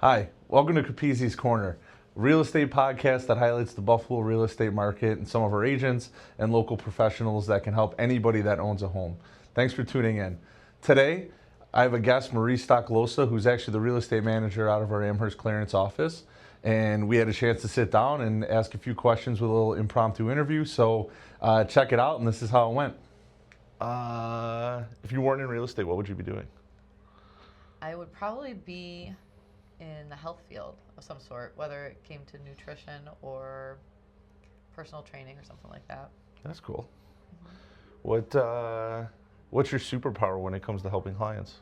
Hi, welcome to Capizzi's Corner, a real estate podcast that highlights the Buffalo real estate market and some of our agents and local professionals that can help anybody that owns a home. Thanks for tuning in. Today, I have a guest, Marie Stoklosa, who's actually the real estate manager out of our Amherst Clarence office. And we had a chance to sit down and ask a few questions with a little impromptu interview. So check it out, and this is how it went. If you weren't in real estate, what would you be doing? I would probably be in the health field of some sort, whether it came to nutrition or personal training or something like that. That's cool. Mm-hmm. What's your superpower when it comes to helping clients?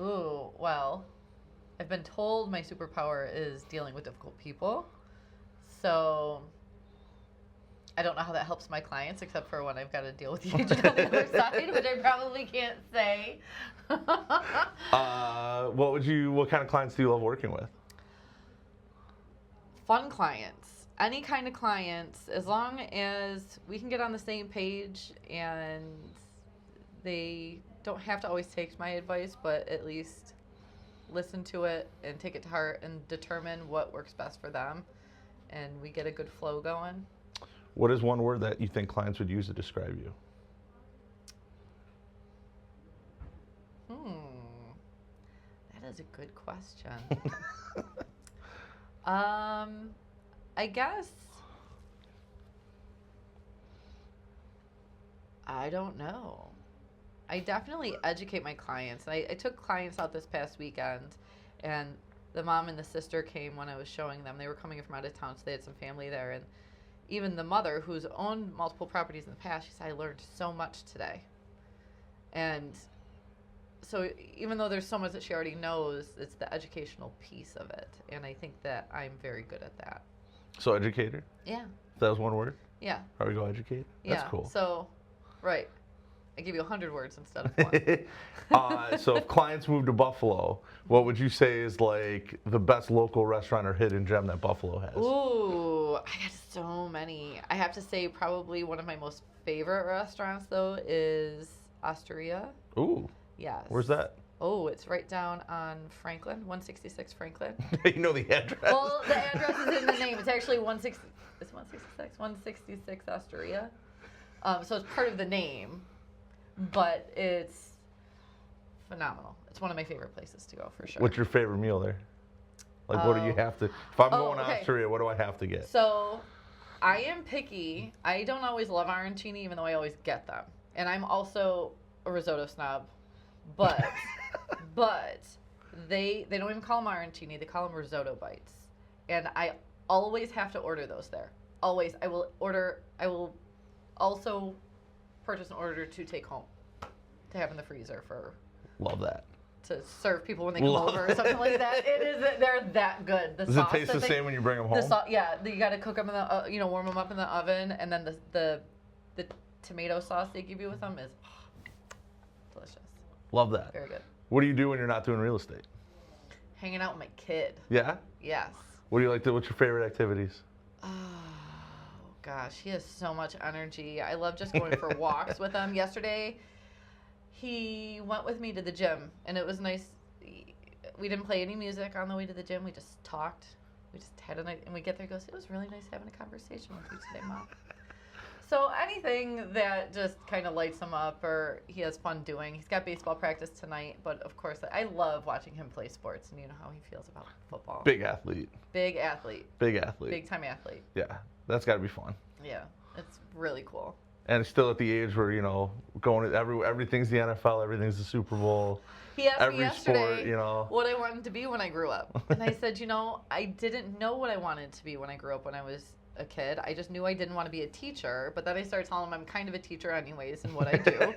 Ooh, well, I've been told my superpower is dealing with difficult people. So I don't know how that helps my clients, except for when I've got to deal with the agent on the other side, which I probably can't say. What kind of clients do you love working with? Fun clients. Any kind of clients, as long as we can get on the same page and they don't have to always take my advice, but at least listen to it and take it to heart and determine what works best for them, and we get a good flow going. What is one word that you think clients would use to describe you? That is a good question. I guess, I don't know. I definitely educate my clients. I took clients out this past weekend, and the mom and the sister came when I was showing them. They were coming from out of town, so they had some family there. And even the mother, who's owned multiple properties in the past, she said, I learned so much today. And so even though there's so much that she already knows, it's the educational piece of it. And I think that I'm very good at that. So educator? Yeah. That was one word? Yeah. How we go educate? That's cool. So, right. I give you 100 words instead of one. So if clients move to Buffalo, what would you say is like the best local restaurant or hidden gem that Buffalo has? Ooh, I got so many. I have to say probably one of my most favorite restaurants, though, is Osteria. Ooh. Yes. Where's that? Oh, it's right down on Franklin, 166 Franklin. You know the address? Well, the address is in the name. It's actually 166 Osteria. So it's part of the name, but it's phenomenal. It's one of my favorite places to go for sure. What's your favorite meal there? Like, what do you have to? If I'm going to Osteria, what do I have to get? So, I am picky. I don't always love arancini, even though I always get them. And I'm also a risotto snob. But they don't even call them arancini. They call them risotto bites. And I always have to order those there. Always. I will also purchase an order to take home to have in the freezer for. Love that. To serve people when they come over or something like that. They're that good. Does it taste the same when you bring them home? You got to cook them in the, warm them up in the oven, and then the tomato sauce they give you with them is delicious. Love that. Very good. What do you do when you're not doing real estate? Hanging out with my kid. Yeah? Yes. What do you like to? What's your favorite activities? Oh gosh, he has so much energy. I love just going for walks with him. Yesterday, he went with me to the gym, and it was nice. We didn't play any music on the way to the gym. We just talked. We just had a night, and we get there. He goes, it was really nice having a conversation with you today, Mom. So anything that just kind of lights him up or he has fun doing. He's got baseball practice tonight, but of course, I love watching him play sports, and you know how he feels about football. Big athlete. Big athlete. Big athlete. Big time athlete. Yeah, that's got to be fun. Yeah, it's really cool. And still at the age where, going to everything's the NFL, everything's the Super Bowl. He asked me yesterday sport, what I wanted to be when I grew up. And I said, I didn't know what I wanted to be when I grew up when I was a kid. I just knew I didn't want to be a teacher. But then I started telling him I'm kind of a teacher anyways in what I do.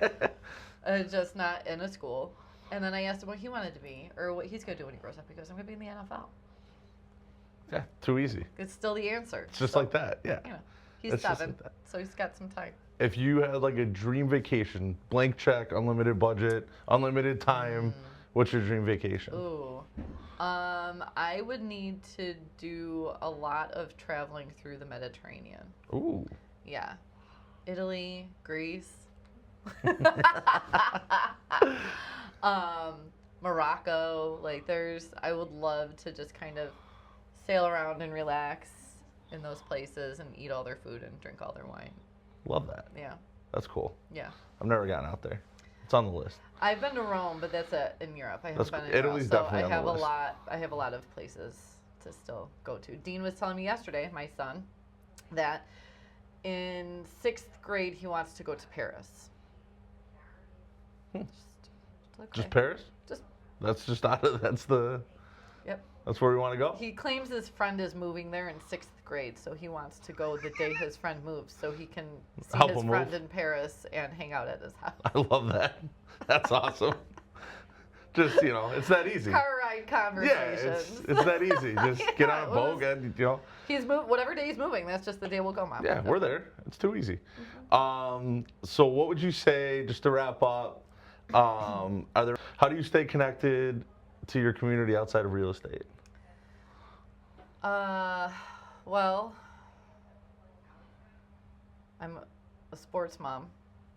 Just not in a school. And then I asked him what he wanted to be or what he's going to do when he grows up. He goes, I'm going to be in the NFL. Yeah, too easy. It's still the answer. It's just like that, yeah. He's 7, so he's got some time. If you had like a dream vacation, blank check, unlimited budget, unlimited time, what's your dream vacation? Ooh. I would need to do a lot of traveling through the Mediterranean. Ooh. Yeah. Italy, Greece. Morocco. Like I would love to just kind of sail around and relax in those places and eat all their food and drink all their wine. Love that. Yeah. That's cool. Yeah. I've never gotten out there. It's on the list. I've been to Rome, but that's in Europe. I haven't been in Italy's Europe, so definitely I on the list. I have a lot of places to still go to. Dean was telling me yesterday, my son, that in 6th grade he wants to go to Paris. Okay. Just Paris? Just Yep. That's where we want to go? He claims his friend is moving there in 6th grade, so he wants to go the day his friend moves so he can see Help his him friend move. in Paris and hang out at his house. I love that. That's awesome. Just, it's that easy. Car ride Yeah, conversations. it's that easy. Just get on a well, boat and, He's whatever day he's moving, that's just the day we'll go, Mom. Yeah, we're there. It's too easy. So what would you say, just to wrap up, how do you stay connected to your community outside of real estate? Well, I'm a sports mom,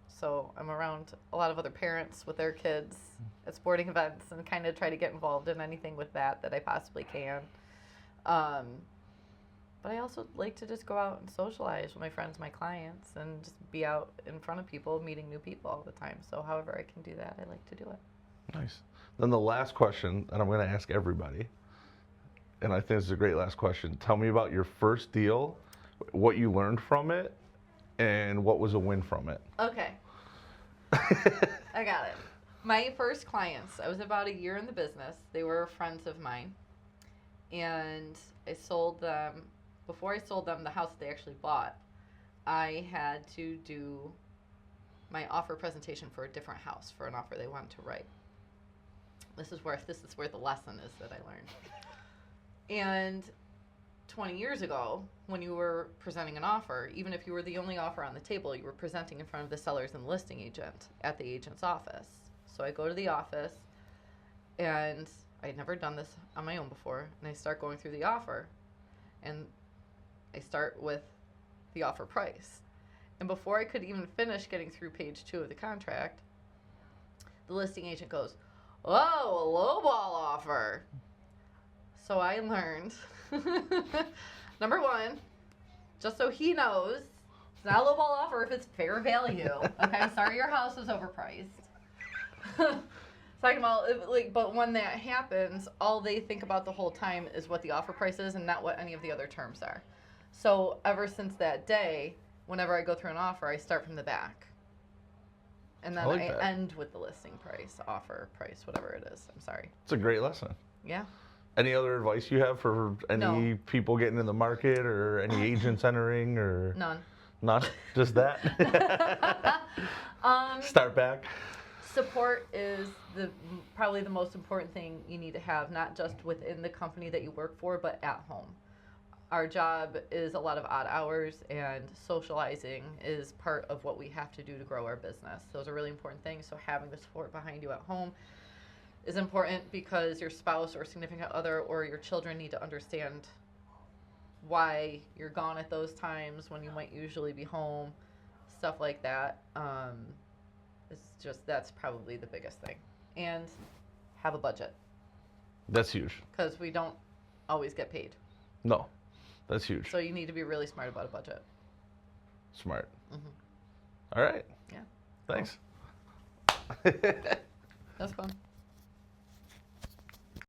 so I'm around a lot of other parents with their kids at sporting events and kind of try to get involved in anything with that I possibly can. But I also like to just go out and socialize with my friends, my clients, and just be out in front of people, meeting new people all the time. So however I can do that, I like to do it. Nice. Then the last question that I'm going to ask everybody, and I think this is a great last question. Tell me about your first deal, what you learned from it, and what was a win from it. Okay. I got it. My first clients, I was about a year in the business. They were friends of mine. And I sold them, before I sold them the house that they actually bought, I had to do my offer presentation for a different house for an offer they wanted to write. This is where the lesson is that I learned. And 20 years ago, when you were presenting an offer, even if you were the only offer on the table, you were presenting in front of the sellers and the listing agent at the agent's office. So I go to the office, and I had never done this on my own before, and I start going through the offer, and I start with the offer price. And before I could even finish getting through page 2 of the contract, the listing agent goes, "Oh, a lowball offer." So I learned, number one, just so he knows, it's not a lowball offer if it's fair value. Okay, sorry your house is overpriced. Second of all, but when that happens, all they think about the whole time is what the offer price is and not what any of the other terms are. So ever since that day, whenever I go through an offer, I start from the back. And then I end with the listing price, offer price, whatever it is. I'm sorry. It's a great lesson. Yeah. Any other advice you have for any people getting in the market or any agents entering or? None. None? Just that? Start back? Support is probably the most important thing you need to have, not just within the company that you work for, but at home. Our job is a lot of odd hours, and socializing is part of what we have to do to grow our business. Those are really important things, so having the support behind you at home is important because your spouse or significant other or your children need to understand why you're gone at those times when you might usually be home, stuff like that. That's probably the biggest thing. And have a budget. That's huge. Because we don't always get paid. No, that's huge. So you need to be really smart about a budget. Smart. Mm-hmm. All right. Yeah. Thanks. That's fun.